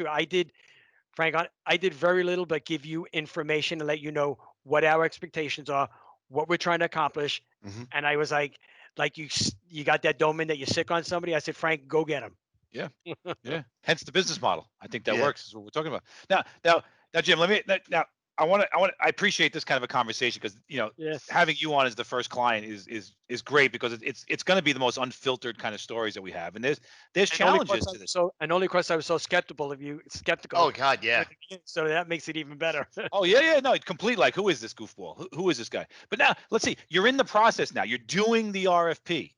true. Frank, I did very little but give you information to let you know what our expectations are, what we're trying to accomplish. Hmm. And I was like you got that domain that you're sick on somebody. I said, Frank, go get him. Yeah. Yeah. Hence the business model. I think that Yeah. works. Is what we're talking about. Now, Jim. Now. I appreciate this kind of a conversation because Yeah. having you on as the first client is great because it's going to be the most unfiltered kind of stories that we have, and there's challenges to this. And only because I was so skeptical Oh God, yeah. at the beginning, so that makes it even better. Oh yeah, yeah, no, complete. Like, who is this goofball? Who is this guy? But now, let's see. You're in the process now. You're doing the RFP.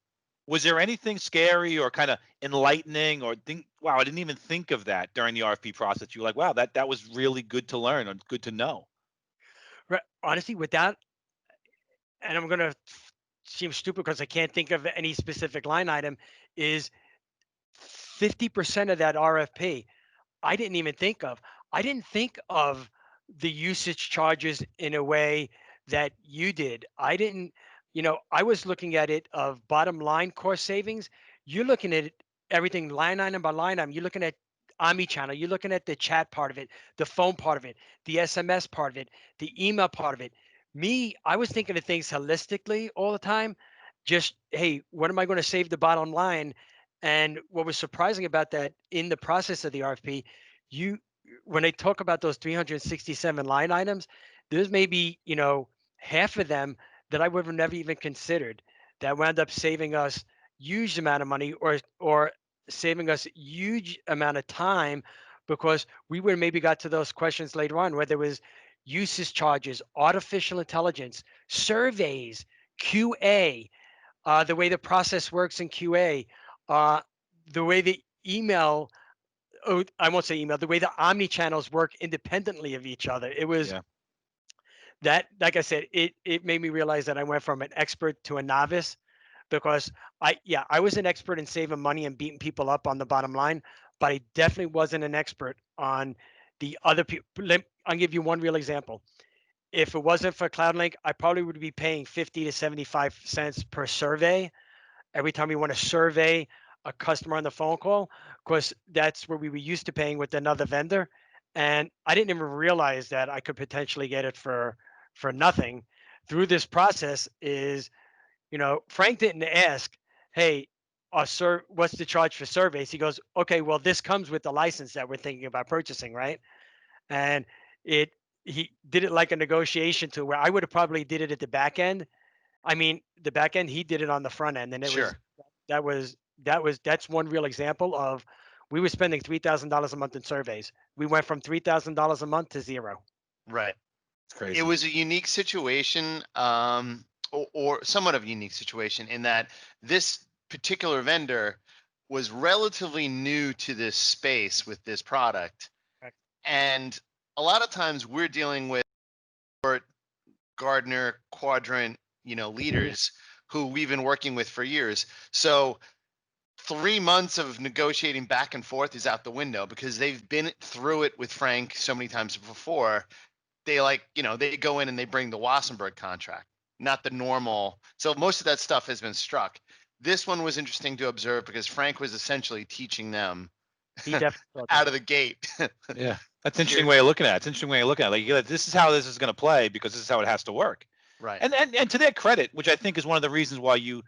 Was there anything scary or kind of enlightening, or think, wow, I didn't even think of that during the RFP process? You were like, wow, that was really good to learn and good to know. Right. Honestly, with that, and I'm gonna seem stupid because I can't think of any specific line item, is 50% of that RFP I didn't even think of. I didn't think of the usage charges in a way that you did. I didn't, I was looking at it of bottom line cost savings. You're looking at everything line item by line item. You're looking at omni-channel. You're looking at the chat part of it, the phone part of it, the SMS part of it, the email part of it. Me, I was thinking of things holistically all the time. Just, hey, what am I going to save the bottom line? And what was surprising about that in the process of the RFP, you when they talk about those 367 line items, there's maybe, half of them that I would have never even considered that wound up saving us huge amount of money or saving us huge amount of time because we would have maybe got to those questions later on, whether it was usage charges, artificial intelligence, surveys, QA, the way the process works in QA, uh, the way the email, oh, I won't say email, the way the omni channels work independently of each other. It was Yeah. that, like I said, it made me realize that I went from an expert to a novice because I was an expert in saving money and beating people up on the bottom line, but I definitely wasn't an expert on the other people. I'll give you one real example. If it wasn't for Cloudlink, I probably would be paying 50 to 75 cents per survey every time we want to survey a customer on the phone call, because that's where we were used to paying with another vendor. And I didn't even realize that I could potentially get it for nothing through this process is, Frank didn't ask, hey, sir, what's the charge for surveys? He goes, okay, well, this comes with the license that we're thinking about purchasing, right? And it he did it like a negotiation to where I would have probably did it at the back end. I mean, the back end, he did it on the front end, and Sure. that's one real example of we were spending $3,000 a month in surveys. We went from $3,000 a month to zero. Right. It's It crazy. was a unique situation, or somewhat of a unique situation in that this particular vendor was relatively new to this space with this product. Correct. And a lot of times we're dealing with Gardner quadrant, Yeah. leaders who we've been working with for years. So 3 months of negotiating back and forth is out the window because they've been through it with Frank so many times before. They they go in and they bring the Wassenberg contract, not the normal. So most of that stuff has been struck. This one was interesting to observe because Frank was essentially teaching them He definitely thought out that. of the gate. Yeah, that's an Here, interesting way of looking at it. It's an interesting way of looking at it. Like, this is how this is going to play because this is how it has to work. right. And to their credit, which I think is one of the reasons why you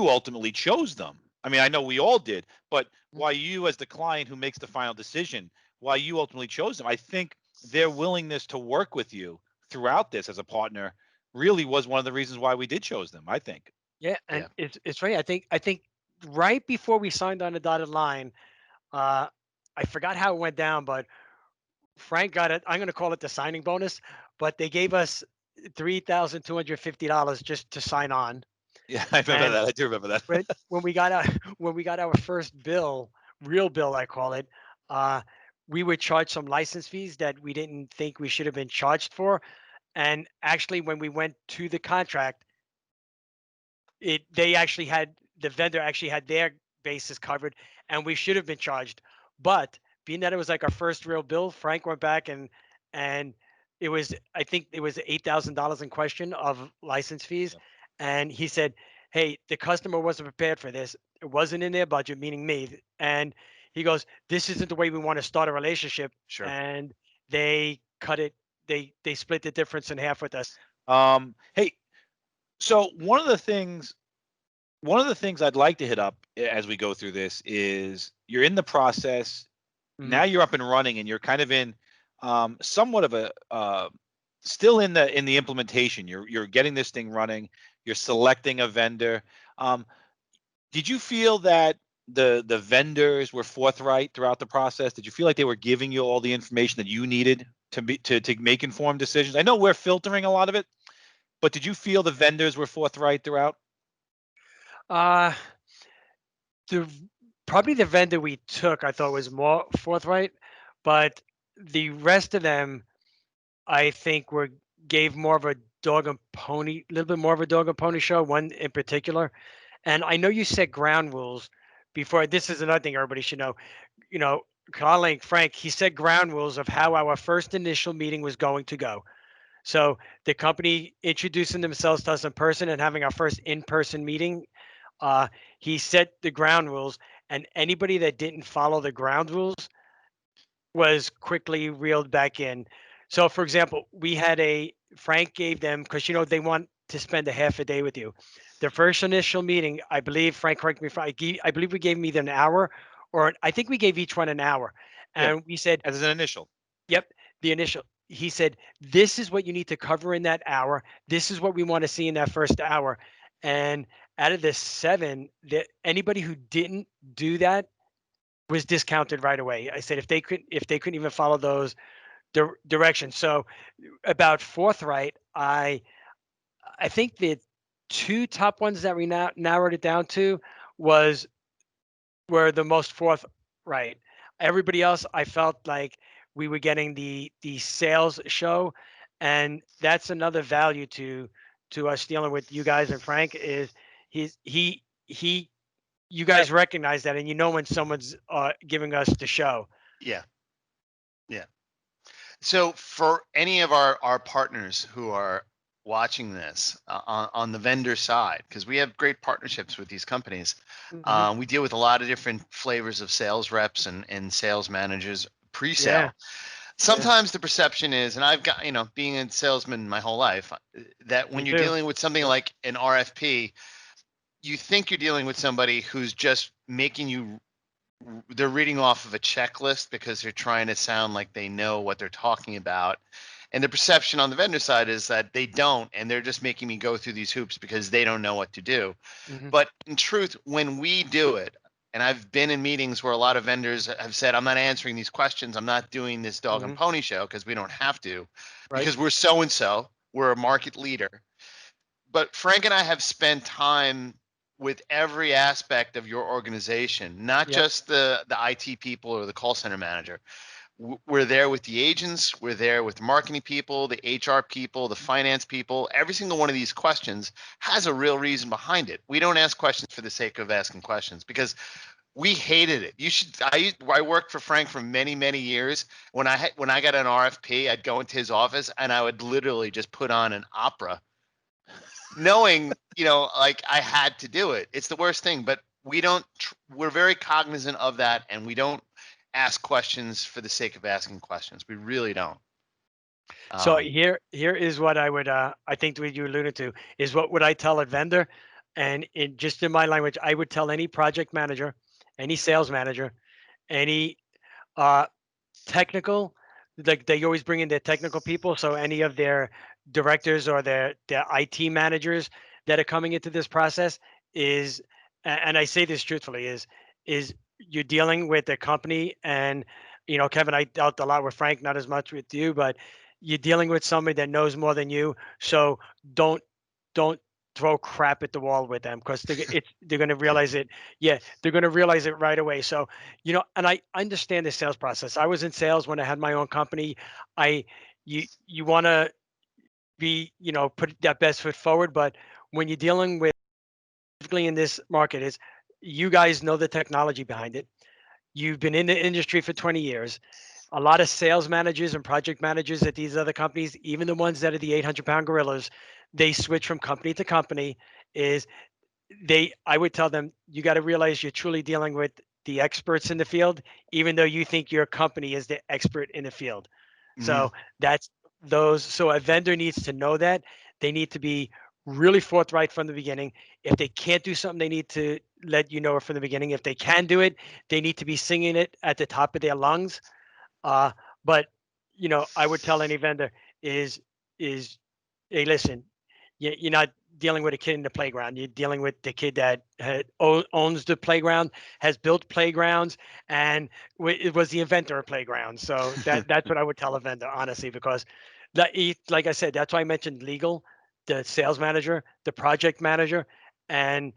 ultimately chose them. I mean, I know we all did, but why you, as the client who makes the final decision, why you ultimately chose them, I think their willingness to work with you throughout this as a partner really was one of the reasons why we did chose them. I think. Yeah, Yeah. and it's funny. I think right before we signed on the dotted line, uh, I forgot how it went down, but Frank got it. I'm going to call it the signing bonus, but they gave us $3,250 just to sign on. Yeah, I remember And that. I do remember that. when we got our when we got our first bill, real bill, I call it, uh, we would charge some license fees that we didn't think we should have been charged for. And actually, when we went to the contract, they actually had the vendor actually had their bases covered, and we should have been charged. But being that it was like our first real bill, Frank went back and it was, I think it was $8,000 in question of license fees, Yeah. and he said, "Hey, the customer wasn't prepared for this. It wasn't in their budget," meaning me, and he goes, this isn't the way we want to start a relationship. Sure. And they cut it. They split the difference in half with us. Hey, so one of the things I'd like to hit up as we go through this is you're in the process. Now Mhm. you're up and running, and you're kind of in somewhat of a still in the implementation. You're getting this thing running. You're selecting a vendor. Um, did you feel that the vendors were forthright throughout the process? Did you feel like they were giving you all the information that you needed to make informed decisions? I know we're filtering a lot of it, but did you feel the vendors were forthright throughout? Uh, the Probably the vendor we took, I thought was more forthright, but the rest of them, I think, were gave more of a dog and pony, a little bit more of a dog and pony show. One in particular, and I know you set ground rules before. This is another thing everybody should know. You know, calling Frank, he set ground rules of how our first initial meeting was going to go. So the company introducing themselves to us in person and having our first in-person meeting, uh, he set the ground rules, and anybody that didn't follow the ground rules was quickly reeled back in. So, for example, we had a Frank gave them, because they want to spend a half a day with you. The first initial meeting, I believe, Frank, correct me if I believe we gave them either an hour, or I think we gave each one an hour, Yeah, and we said, as an initial. "Yep, the initial." He said, "This is what you need to cover in that hour. This is what we want to see in that first hour." And out of the seven, that anybody who didn't do that was discounted right away. I said if they couldn't even follow those directions. So about forthright, I think the two top ones that we now narrowed it down to was were the most forthright. Everybody else, I felt like we were getting the sales show, and that's another value to us dealing with you guys and Frank is he you guys recognize that, and when someone's giving us the show. Yeah. Yeah. So for any of our partners who are watching this on the vendor side, because we have great partnerships with these companies, Mhm. we deal with a lot of different flavors of sales reps and sales managers Yeah, pre-sale. yeah, Sometimes the perception is, and I've got, being a salesman my whole life, that me when you're too. dealing with something like an RFP, you think you're dealing with somebody who's just making you they're reading off of a checklist because they're trying to sound like they know what they're talking about. And the perception on the vendor side is that they don't, and they're just making me go through these hoops because they don't know what to do. Mhm. But in truth, when we do it, and I've been in meetings where a lot of vendors have said, I'm not answering these questions. I'm not doing this dog and Mhm. pony show because we don't have to, Right. because we're so and so, we're a market leader. But Frank and I have spent time with every aspect of your organization, not Yep. just the IT people or the call center manager. We're there with the agents, we're there with the marketing people, the HR people, the finance people. Every single one of these questions has a real reason behind it. We don't ask questions for the sake of asking questions because we hated it. I worked for Frank for many years. When I got an RFP, I'd go into his office and I would literally just put on an opera knowing, like I had to do it. It's the worst thing, but we're very cognizant of that, and we don't ask questions for the sake of asking questions. We really don't. So Um, here is what I would I think what you alluded to is what would I tell a vendor, and in just in my language, I would tell any project manager, any sales manager, any uh technical, like they always bring in their technical people. So any of their directors or their IT managers that are coming into this process is, and I say this truthfully, is you're dealing with a company, and Kevin, I dealt a lot with Frank, not as much with you, but you're dealing with somebody that knows more than you. So don't don't throw crap at the wall with them, because they're going to realize it. Yeah, they're going to realize it right away. So and I understand the sales process. I was in sales when I had my own company. I you want to be, put that best foot forward, but when you're dealing with, particularly in this market, is you guys know the technology behind it. You've been in the industry for 20 years. A lot of sales managers and project managers at these other companies, even the ones that are the 800-pound gorillas, they switch from company to company. Is I would tell them, you got to realize you're truly dealing with the experts in the field, even though you think your company is the expert in the field. So that's those. So a vendor needs to know that. They need to be really forthright from the beginning. If they can't do something, they need to let you know it from the beginning. If they can do it, they need to be singing it at the top of their lungs. But I would tell any vendor is hey, listen, you're not dealing with a kid in the playground. You're dealing with the kid that owns the playground, has built playgrounds, and it was the inventor of playgrounds. So that's what I would tell a vendor, honestly, because like I said, that's why I mentioned legal, the sales manager, the project manager, and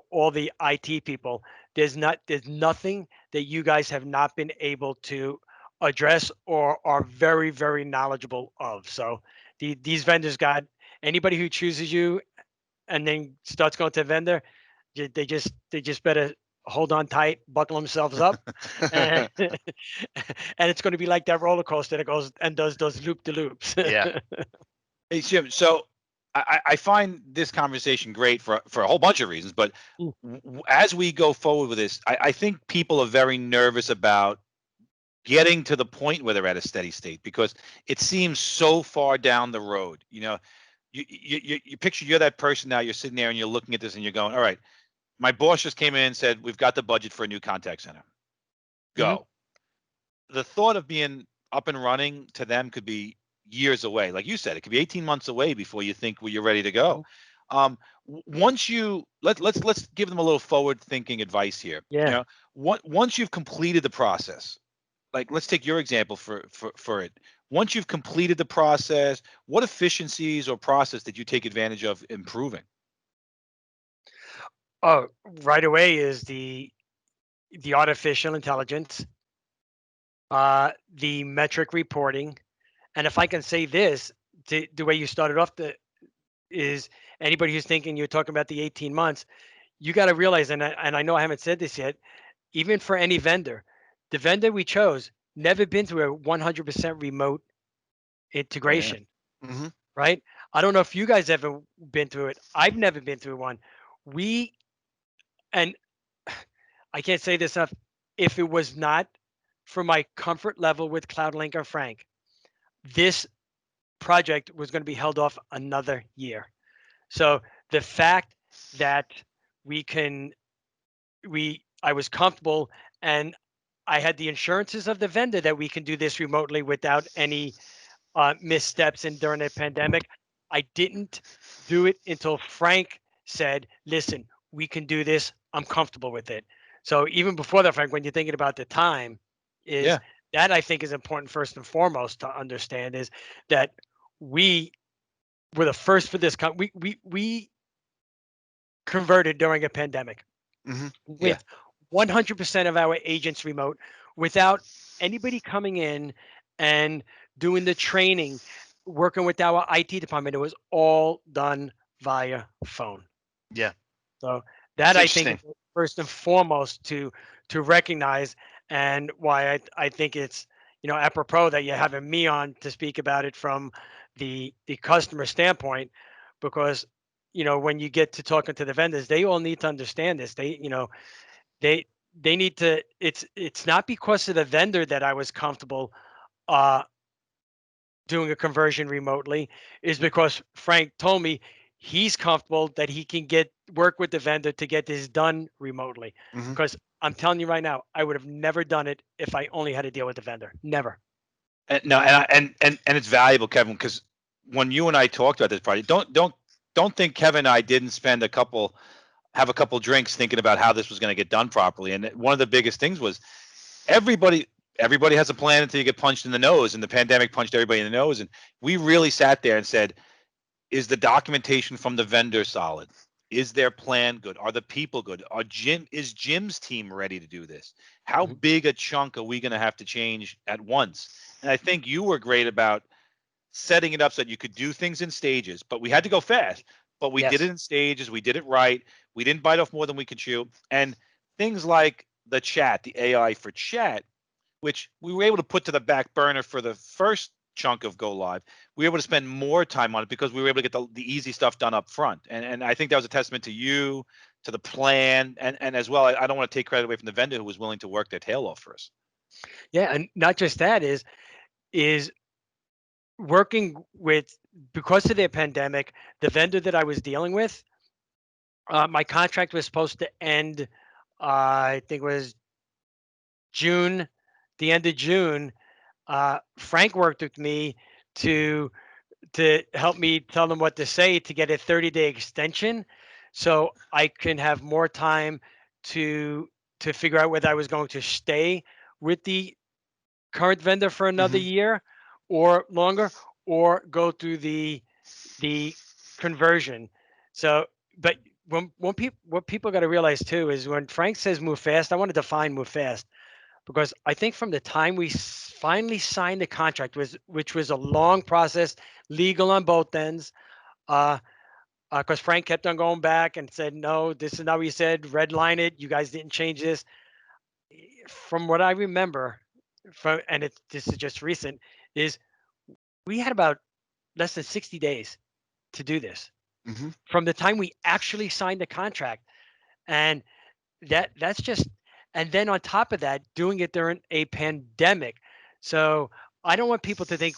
all the IT people. There's nothing that you guys have not been able to address or are very, very knowledgeable of. So these vendors got anybody who chooses you and then starts going to a vendor, they just better hold on tight, buckle themselves up, and and it's going to be like that roller coaster that goes and does those loop de loops. Yeah. Hey, Jim. So I find this conversation great for a whole bunch of reasons, but Mm. as we go forward with this, I think people are very nervous about getting to the point where they're at a steady state because it seems so far down the road. You picture you're that person now. You're sitting there and you're looking at this and you're going, all right, my boss just came in and said we've got the budget for a new contact center. Mhm. Go. The thought of being up and running to them could be years away. Like you said, it could be 18 months away before you think you're ready to go. Once you let's give them a little forward thinking advice here. Yeah. Once you've completed the process, like let's take your example for it. Once you've completed the process, what efficiencies or process did you take advantage of improving? Oh, right away is the artificial intelligence, the metric reporting, and if I can say this, the way you started off is anybody who's thinking you're talking about the 18 months, you got to realize, and I know I haven't said this yet, even for any vendor, the vendor we chose never been through a 100% remote Oh yeah. integration, hmm right? I don't know if you guys ever been through it. I've never been through one. We and I can't say this enough. If it was not for my comfort level with Cloudlink or Frank, this project was going to be held off another year. So the fact that we can I was comfortable and I had the insurances of the vendor that we can do this remotely without any missteps and during the pandemic. I didn't do it until Frank said, "Listen, we can do this. I'm comfortable with it." So even before that, Frank, when you're thinking about the time, is Yeah. that I think is important first and foremost to understand is that we were the first for this. We converted during a pandemic hmm Yeah. with 100% of our agents remote without anybody coming in and doing the training, working with our IT department. It was all done via phone. Yeah. So It's that I think is interesting. first and foremost to recognize, and why I think it's apropos that you're having me on to speak about it from the customer standpoint, because when you get to talking to the vendors, they all need to understand this. They they need to. It's not because of the vendor that I was comfortable uh, doing a conversion remotely, is because Frank told me he's comfortable that he can get work with the vendor to get this done remotely. hmm Because I'm telling you right now, I would have never done it if I only had to deal with the vendor. Never. And no, and it's valuable, Kevin, because when you and I talked about this project, don't think Kevin and I didn't spend have a couple drinks thinking about how this was going to get done properly. And one of the biggest things was everybody everybody has a plan until you get punched in the nose, and the pandemic punched everybody in the nose. And we really sat there and said, is the documentation from the vendor solid? Is their plan good? Are the people good? Is Jim's team ready to do this? How Mhm. big a chunk are we going to have to change at once? And I think you were great about setting it up so that you could do things in stages, but we had to go fast. But we did it Yes. in stages. We did it right. We didn't bite off more than we could chew. And things like the chat, the AI for chat, which we were able to put to the back burner for the first chunk of go live, we were able to spend more time on it because we were able to get the easy stuff done up front. And I think that was a testament to you, to the plan, and as well, I don't want to take credit away from the vendor who was willing to work their tail off for us. Yeah, and not just that is working with, because of the pandemic, the vendor that I was dealing with, my contract was supposed to end, I think it was June, the end of June. Frank worked with me to help me tell them what to say to get a 30-day extension, so I can have more time to figure out whether I was going to stay with the current vendor for another Mhm. year or longer, or go through the conversion. So, but when people, what people got to realize too is when Frank says move fast, I want to define move fast, because I think from the time we finally signed the contract, which was a long process, legal on both ends, uh, because Frank kept on going back and said, no, this is not what you said, redline it, you guys didn't change this. From what I remember, this is just recent, is we had about less than 60 days to do this Mhm. from the time we actually signed the contract. And that's just, and then on top of that, doing it during a pandemic. So I don't want people to think,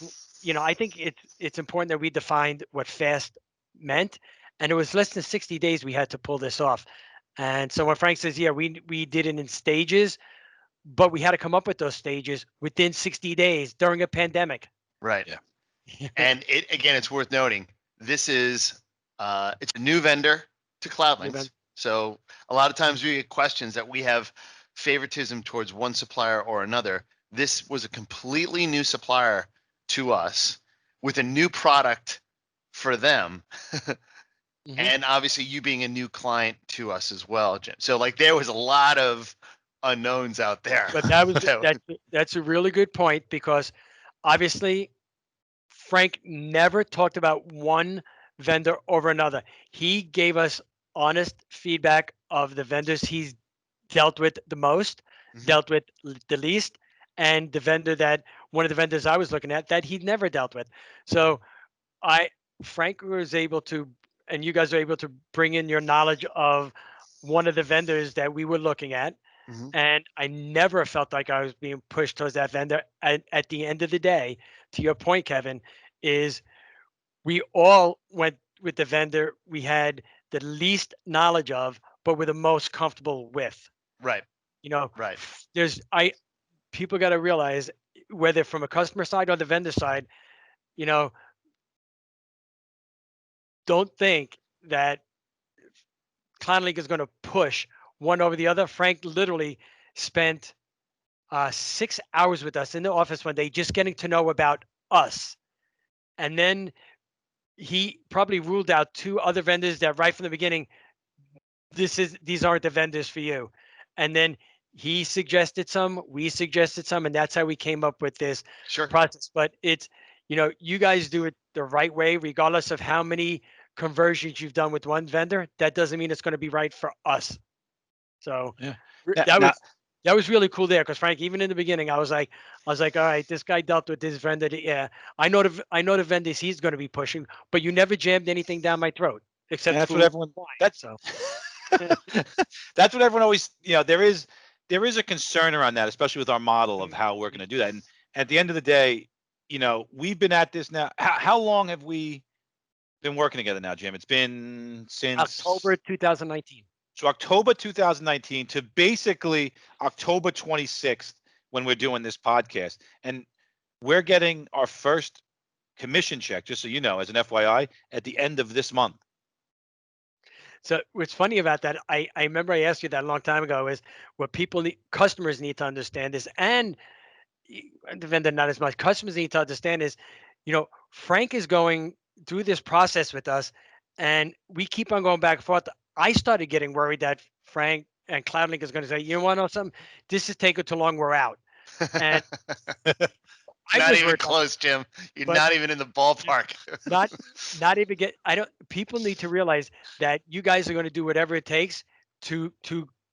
I think it's important that we defined what fast meant, and it was less than 60 days we had to pull this off. And so when Frank says, yeah, we did it in stages, but we had to come up with those stages within 60 days during a pandemic. Right. Yeah. And it's worth noting, this is it's a new vendor to New Cloudlinx. vendor. So a lot of times we get questions that we have favoritism towards one supplier or another. This was a completely new supplier to us with a new product for them. Mhm. And obviously you being a new client to us as well, Jim. So like there was a lot of unknowns out there. But that's a really good point, because obviously Frank never talked about one vendor over another. He gave us honest feedback of the vendors he's dealt with the most, Mhm. dealt with the least, and the vendor that one of the vendors I was looking at that he'd never dealt with. So I Frank was able to, and you guys were able to bring in your knowledge of one of the vendors that we were looking at, Mhm. and I never felt like I was being pushed towards that vendor. At the end of the day, to your point, Kevin, is we all went with the vendor we had the least knowledge of, but were the most comfortable with. Right. You know, Right. there's I people got to realize, whether from a customer side or the vendor side, you know, don't think that Cloudlinx is going to push one over the other. Frank literally spent 6 hours with us in the office one day, just getting to know about us. And then he probably ruled out two other vendors that right from the beginning, these aren't the vendors for you. And then he suggested some, we suggested some, and that's how we came up with this Sure. process. But it's, you guys do it the right way, regardless of how many conversions you've done with one vendor. That doesn't mean it's going to be right for us. So Yeah. that Now, was really cool there, because Frank, even in the beginning, I was like, all right, this guy dealt with this vendor. Yeah, I know the vendors he's going to be pushing, but you never jammed anything down my throat and except that's what food. everyone. Wine. That's So that's what everyone always. There is a concern around that, especially with our model of how we're going to do that. And at the end of the day, we've been at this now. How long have we been working together now, Jim? It's been since October 2019. So October 2019 to basically October 26th when we're doing this podcast. And we're getting our first commission check, just so you know, as an FYI, at the end of this month. So what's funny about that, I remember I asked you that a long time ago, is what customers need to understand is, and the vendor not as much, customers need to understand is, Frank is going through this process with us, and we keep on going back and forth. I started getting worried that Frank and Cloudlinx is going to say, you want to know something? This is taking too long. We're out. And I Not was even worried, close, Jim. You're but not even in the ballpark. not not even get. I don't. People need to realize that you guys are going to do whatever it takes to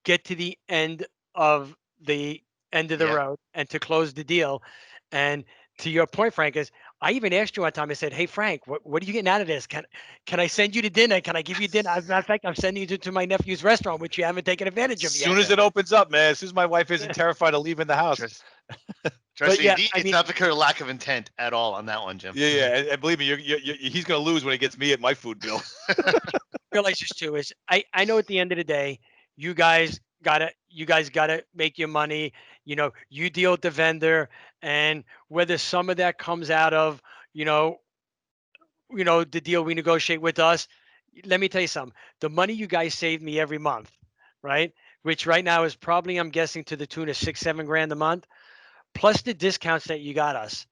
get to the end of the end of the Yeah. road and to close the deal. And to your point, Frank, is I even asked you one time. I said, "Hey Frank, what are you getting out of this? Can I send you to dinner? Can I give you dinner? As a matter of fact, I'm sending you to my nephew's restaurant, which you haven't taken advantage As of yet." soon as Yeah. it opens up, man, as soon as my wife isn't terrified of leaving the house. Trust, But trust me, yeah, I it's mean, not because of lack of intent at all on that one, Jim. Yeah, yeah, and believe me, he's gonna lose when he gets me at my food bill. realize this too is I know at the end of the day, you guys gotta make your money. You know, you deal with the vendor, and whether some of that comes out of you know the deal we negotiate with us. Let me tell you something. The money you guys save me every month, right? Which right now is probably, I'm guessing, to the tune of 6-7 grand a month, plus the discounts that you got us.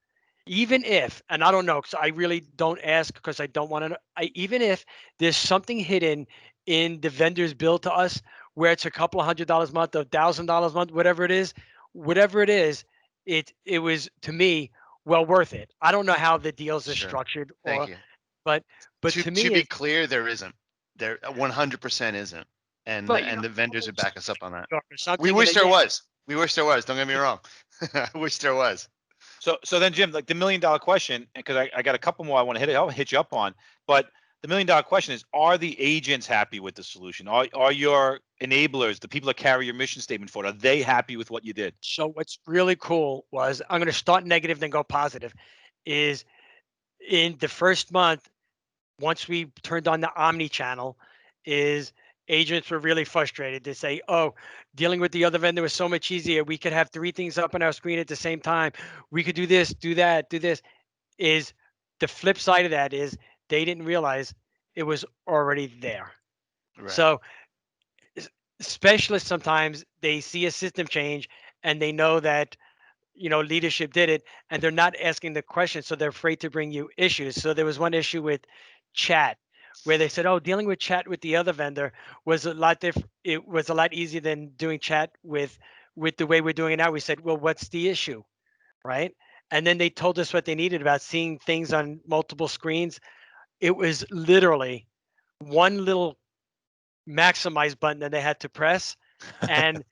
Even if, and I don't know, because I really don't ask because I don't want to know. Even if there's something hidden in the vendor's bill to us, where it's a couple of $100 a month, $1,000 a month, whatever it is, it was to me well worth it. I don't know how the deals are Sure. structured, Thank or you. but to To me, be it's clear, there isn't. There 100% isn't, and but the vendors would back us up on that. We something, and wish then there was. We wish there was. Don't get me wrong. I wish there was. So then, Jim, like the $1 million question, because I got a couple more I want to I'll hit you up on, but the $1 million question is: are the agents happy with the solution? Are your enablers, the people that carry your mission statement for it, are they happy with what you did? So what's really cool was, I'm going to start negative, then go positive. Is in the first month, once we turned on the omni channel, is agents were really frustrated. They say, "Oh, dealing with the other vendor was so much easier. We could have 3 things up on our screen at the same time. We could do this, do that, do this." Is the flip side of that is they didn't realize it was already there. Right. So specialists, sometimes they see a system change and they know that leadership did it, and they're not asking the question, so they're afraid to bring you issues. So there was one issue with chat where they said, "Oh, dealing with chat with the other vendor was a lot different. It was a lot easier than doing chat with the way we're doing it now." We said, "Well, what's the issue?" Right? And then they told us what they needed about seeing things on multiple screens. It was literally one little maximize button that they had to press. And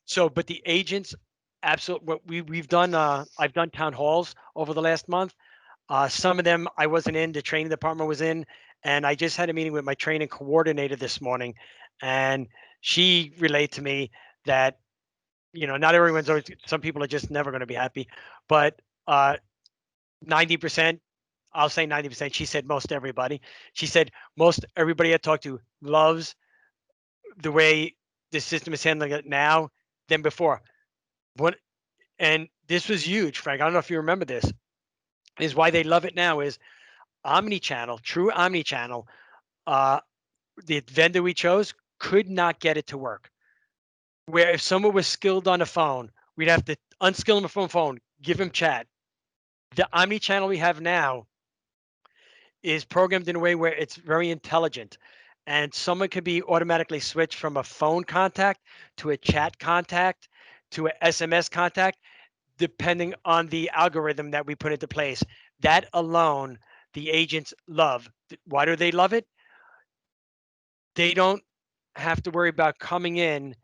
so, but the agents, absolutely, what we've done, I've done town halls over the last month. Some of them I wasn't in, the training department was in, and I just had a meeting with my training coordinator this morning, and she relayed to me that not everyone's always. Some people are just never going to be happy, but 90%, I'll say 90%. She said most everybody. She said most everybody I talked to loves the way the system is handling it now than before. What And this was huge, Frank. I don't know if you remember this. Is why they love it now is omni-channel, true omni-channel. Uh, the vendor we chose could not get it to work. Where if someone was skilled on the phone, we'd have to unskill them from phone, give them chat. The omni-channel we have now is programmed in a way where it's very intelligent, and someone could be automatically switched from a phone contact to a chat contact to a SMS contact, depending on the algorithm that we put into place. That alone, the agents love. Why do they love it? They don't have to worry about coming in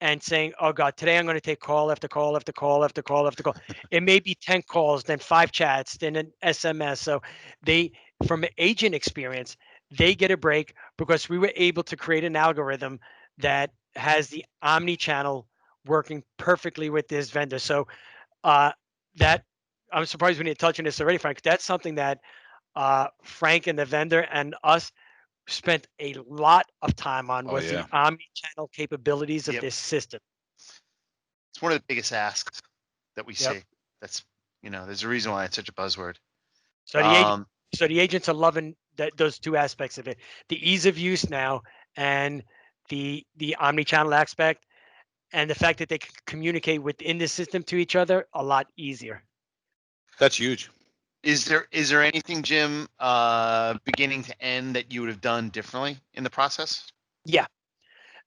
and saying, "Oh God, today I'm going to take call after call after call after call after call." It may be 10 calls, then 5 chats, then an SMS. So they, from an agent experience, they get a break because we were able to create an algorithm that has the omni-channel working perfectly with this vendor. So uh, that I'm surprised we didn't touch on this already, Frank. That's something that Frank and the vendor and us spent a lot of time on, Oh was the yeah. omni-channel capabilities of Yep. this system. It's one of the biggest asks that we Yep. see. That's there's a reason why it's such a buzzword. So the agent, Um, so the agents are loving those two aspects of it: the ease of use now, and the omni-channel aspect, and the fact that they can communicate within the system to each other a lot easier. That's huge. is there anything, Jim, beginning to end, that you would have done differently in the process? Yeah,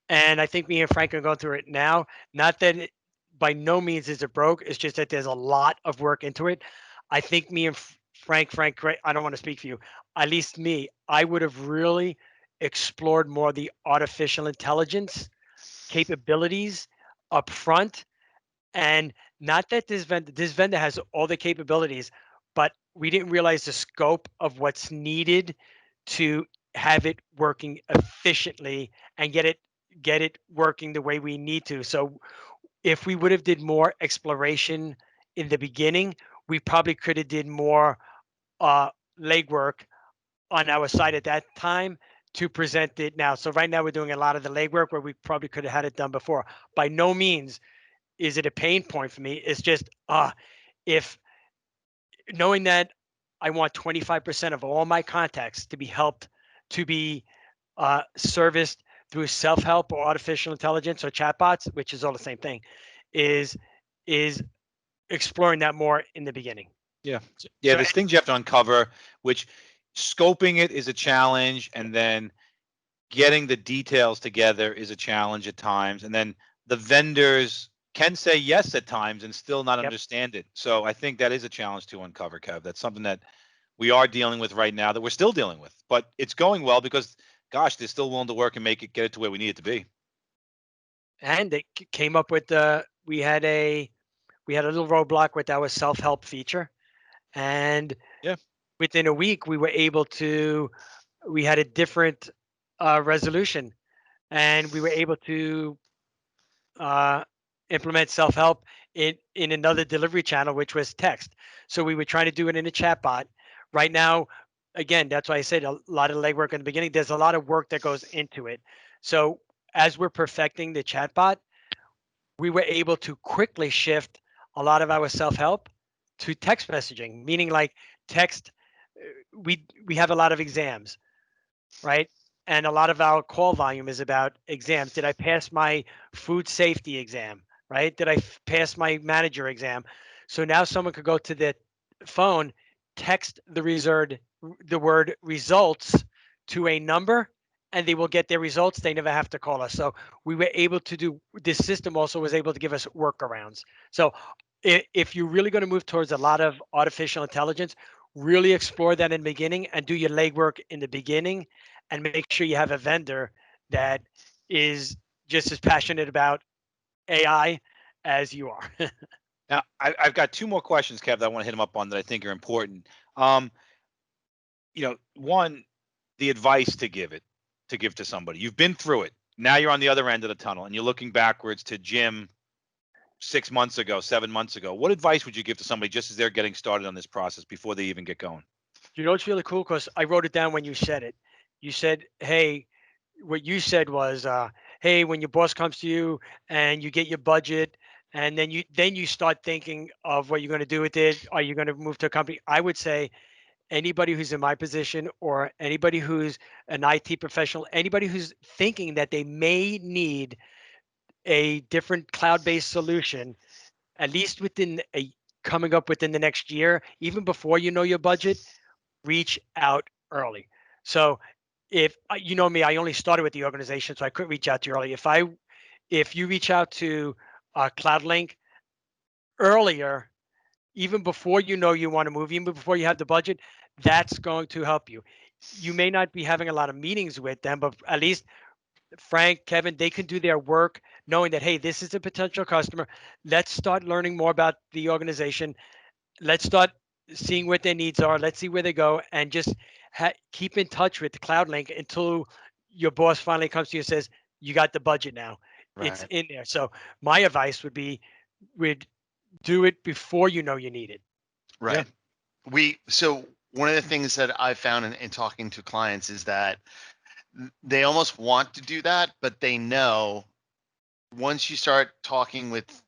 and I think me and Frank are going through it now. Not that by no means is it broke. It's just that there's a lot of work into it. I think me and Frank, I don't want to speak for you. At least me, I would have really explored more the artificial intelligence capabilities up front. And not that this vendor has all the capabilities, but we didn't realize the scope of what's needed to have it working efficiently and get it working the way we need to. So if we would have did more exploration in the beginning, we probably could have did more uh, legwork on our side at that time to present it now. So right now we're doing a lot of the legwork where we probably could have had it done before. By no means is it a pain point for me. It's just if knowing that I want 25% of all my contacts to be helped, to be serviced through self-help or artificial intelligence or chatbots, which is all the same thing, is is exploring that more in the beginning. Yeah. Yeah. So There's things you have to uncover, which scoping it is a challenge. And then getting the details together is a challenge at times. And then the vendors can say yes at times and still not yep. understand it. So I think that is a challenge to uncover, Kev. That's something that we are dealing with right now, that we're still dealing with. But it's going well because, gosh, they're still willing to work and get it to where we need it to be. And they came up with we had a little roadblock with our self-help feature, and Yeah. within a week we had a different resolution, and we were able to uh, implement self-help in another delivery channel, which was text. So we were trying to do it in a chatbot. Right now, again, that's why I said a lot of legwork in the beginning. There's a lot of work that goes into it. So as we're perfecting the chatbot, we were able to quickly shift a lot of our self-help to text messaging, meaning like text. We have a lot of exams, right? And a lot of our call volume is about exams. Did I pass my food safety exam, right? Did I pass my manager exam? So now someone could go to the phone, text the word results to a number, and they will get their results. They never have to call us. So we were able to do this system also was able to give us workarounds. So if you're really going to move towards a lot of artificial intelligence, really explore that in the beginning and do your legwork in the beginning and make sure you have a vendor that is just as passionate about AI as you are. Now, I've got two more questions, Kev, that I want to hit them up on that I think are important. One, the advice to give to somebody. You've been through it. Now you're on the other end of the tunnel and you're looking backwards to Jim 6 months ago, 7 months ago. What advice would you give to somebody just as they're getting started on this process before they even get going? You know, it's really cool because I wrote it down when you said it. You said, hey, what you said was, hey, when your boss comes to you and you get your budget, and then you start thinking of what you're going to do with it. Are you going to move to a company? I would say anybody who's in my position or anybody who's an IT professional, anybody who's thinking that they may need a different cloud-based solution, at least coming up within the next year, even before you know your budget, reach out early. So if you know me, I only started with the organization, so I couldn't reach out to you early. If you reach out to Cloudlinx earlier, even before you know you want to move, even before you have the budget, that's going to help you. You may not be having a lot of meetings with them, but at least Frank, Kevin, they can do their work knowing that, hey, this is a potential customer. Let's start learning more about the organization. Let's start seeing what their needs are. Let's see where they go and just keep in touch with Cloudlinx until your boss finally comes to you and says, you got the budget now. It's Right. in there. So my advice would be, would do it before you know you need it. Right. So one of the things that I found in talking to clients is that they almost want to do that, but they know once you start talking with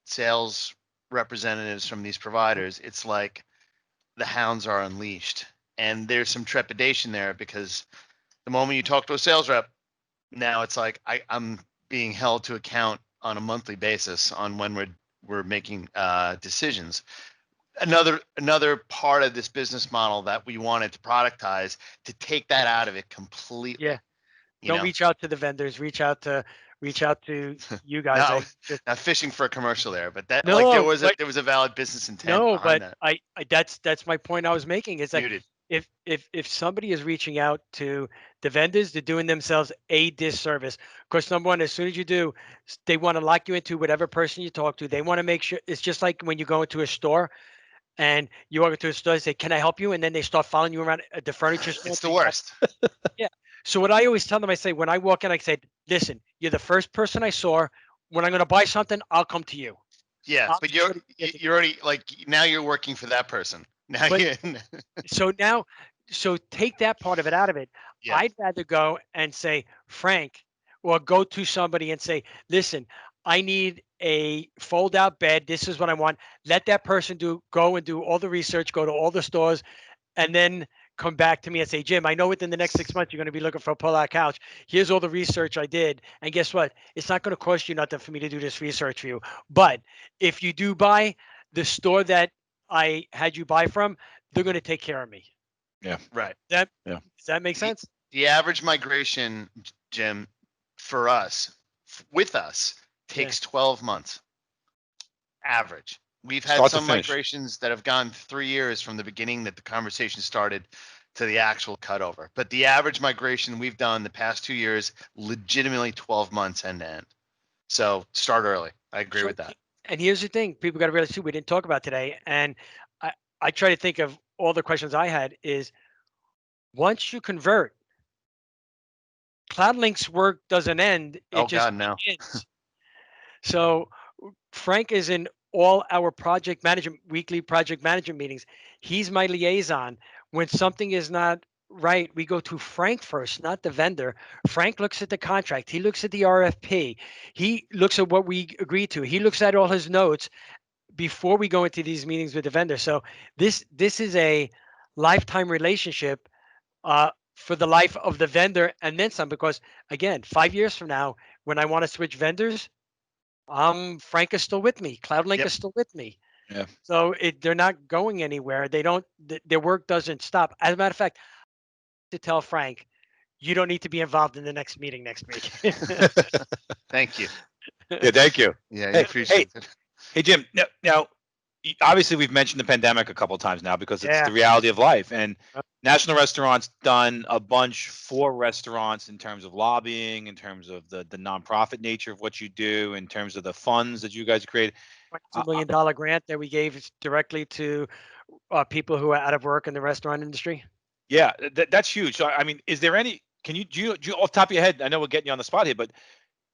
sales representatives from these providers, it's like the hounds are unleashed. And there's some trepidation there because the moment you talk to a sales rep, now it's like I'm being held to account on a monthly basis on when we're making decisions. Another part of this business model that we wanted to productize to take that out of it completely. Yeah. You Don't know, reach out to the vendors. Reach out to you guys. no, Just not fishing for a commercial there, but that like no, but there was a valid business intent no, behind but that. that's my point I was making. It's like Muted. if somebody is reaching out to the vendors, they're doing themselves a disservice. Because number one, as soon as you do, they want to lock you into whatever person you talk to. They want to make sure it's just like when you go into a store and you walk into a store and say, "Can I help you?" And then they start following you around at the furniture store. It's the worst. Yeah. So what I always tell them, I say, when I walk in, I say, "Listen, you're the first person I saw. When I'm going to buy something, I'll come to you." Yeah, I'll but do what you you're already like now you're working for that person. Now But you so now, so take that part of it out of it. yeah. I'd rather go and say, Frank, or go to somebody and say, listen, I need a fold out bed. This is what I want. Let that person go and do all the research, go to all the stores, and then come back to me and say, Jim, I know within the next 6 months you're going to be looking for a pull-out couch. Here's all the research I did. And guess what? It's not going to cost you nothing for me to do this research for you. But if you do buy, the store that I had you buy from, they're going to take care of me. Yeah. Right. That Yeah. Does that make The, sense? the average migration, Jim, for us, with us, Yeah. takes 12 months. Average. We've had Start to some finish. migrations that have gone 3 years from the beginning that the conversation started to the actual cutover. But the average migration we've done the past 2 years, legitimately 12 months end to end. So start early. I agree with that. And here's the thing, people got to realize too, we didn't talk about today. And I try to think of all the questions I had is once you convert, Cloudlinx work doesn't end. Oh It just God, no. begins. So Frank is in all our project management, weekly project management meetings. He's my liaison. When something is not right, we go to Frank first, not the vendor. Frank looks at the contract. He looks at the RFP. He looks at what we agreed to. He looks at all his notes before we go into these meetings with the vendor. So this is a lifetime relationship for the life of the vendor and then some. Because again, 5 years from now, when I want to switch vendors, Frank is still with me. Cloudlink Yep. is still with me. Yeah. So they're not going anywhere. They don't. Their work doesn't stop. As a matter of fact, to tell Frank, you don't need to be involved in the next meeting next week. Thank you. Yeah. Thank you. Yeah, I Hey, appreciate it. hey, Jim. Now, obviously, we've mentioned the pandemic a couple of times now because it's Yeah. the reality of life. And National Restaurants done a bunch for restaurants in terms of lobbying, in terms of the nonprofit nature of what you do, in terms of the funds that you guys create. $22 million grant that we gave directly to people who are out of work in the restaurant industry. Yeah, that's huge. So, I mean, is there any? Can you do you off the top of your head? I know we're getting you on the spot here, but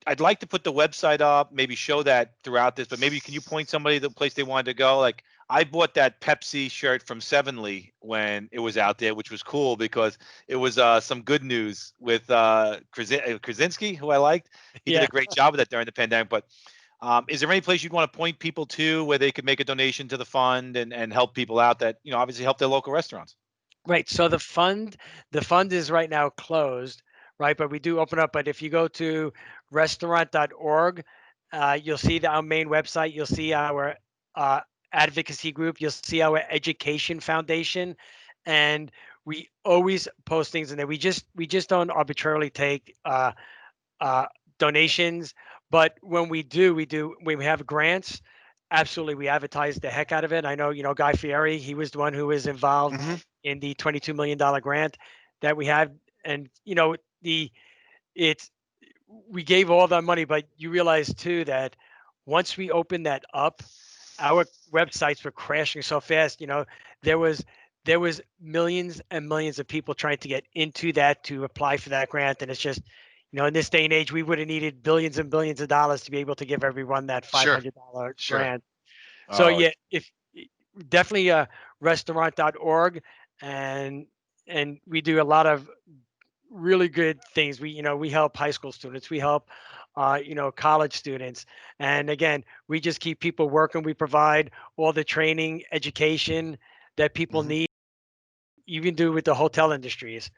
I'd like to put the website up, maybe show that throughout this, but maybe can you point somebody to the place they wanted to go? Like I bought that Pepsi shirt from Sevenly when it was out there, which was cool because it was some good news with Krasinski, who I liked. He did Yeah. a great job of that during the pandemic. But is there any place you'd want to point people to where they could make a donation to the fund and help people out that, obviously help their local restaurants? Right. So the fund is right now closed, right? But we do open up. But if you go to restaurant.org, you'll see our main website. You'll see our uh, advocacy group. You'll see our education foundation, and we always post things in there. We just don't arbitrarily take uh, donations, but when when we have grants. Absolutely, we advertise the heck out of it. I know, Guy Fieri. He was the one who was involved Hmm. in the $22 million grant that we had. And it's we gave all that money, but you realize too that once we opened that up, our websites were crashing so fast. There was there was millions and millions of people trying to get into that to apply for that grant, and it's just, in this day and age, we would have needed billions and billions of dollars to be able to give everyone that Sure. $500 Sure. grant. So Oh, yeah, if definitely restaurant.org, and we do a lot of really good things. We help high school students, we help college students, and again, we just keep people working. We provide all the training, education that people Hmm. need. You can do with the hotel industries.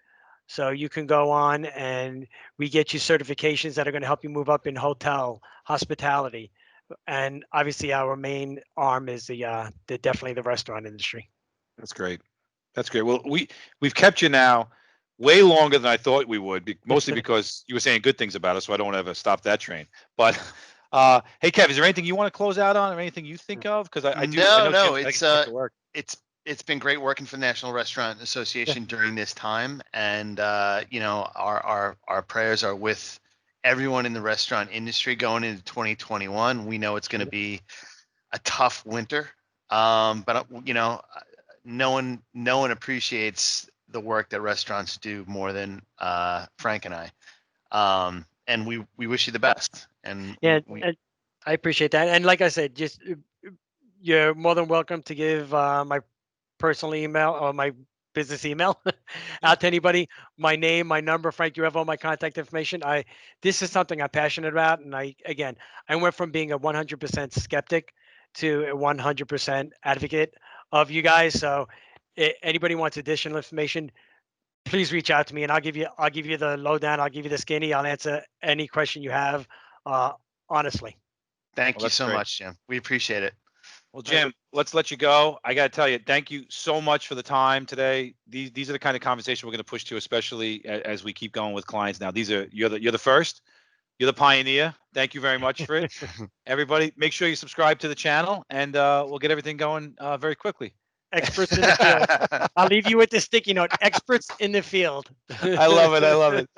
So you can go on and we get you certifications that are going to help you move up in hotel hospitality. And obviously our main arm is the definitely the restaurant industry. that's great. That's great. Well, we've kept you now way longer than I thought we would, mostly because you were saying good things about us, so I don't want to ever stop that train. But hey, Kev, is there anything you want to close out on, or anything you think of? Because I do. I No, know no, Jim. I think get to work. it's been great working for the National Restaurant Yeah. Association during this time, and our prayers are with everyone in the restaurant industry going into 2021. We know it's going to be a tough winter, But no one appreciates the work that restaurants do more than Frank and I. And we wish you the best. And Yeah, and I appreciate that. And like I said, just you're more than welcome to give my personal email or my business email out to anybody. My name, my number, Frank. You have all my contact information. This is something I'm passionate about, and I went from being a 100% skeptic to a 100% advocate of you guys. So, anybody wants additional information, please reach out to me, and I'll give you the lowdown. I'll give you the skinny. I'll answer any question you have. Uh, honestly. thank Well, you that's so great. much, Jim. We appreciate it. Well, Right. Jim, let's let you go. I got to tell you, thank you so much for the time today. These are the kind of conversations we're going to push to, especially as we keep going with clients. Now, you're the first, you're the pioneer. Thank you very much for it. Everybody, make sure you subscribe to the channel, and we'll get everything going very quickly. Experts in the field. I'll leave you with the sticky note. Experts in the field. I love it. I love it.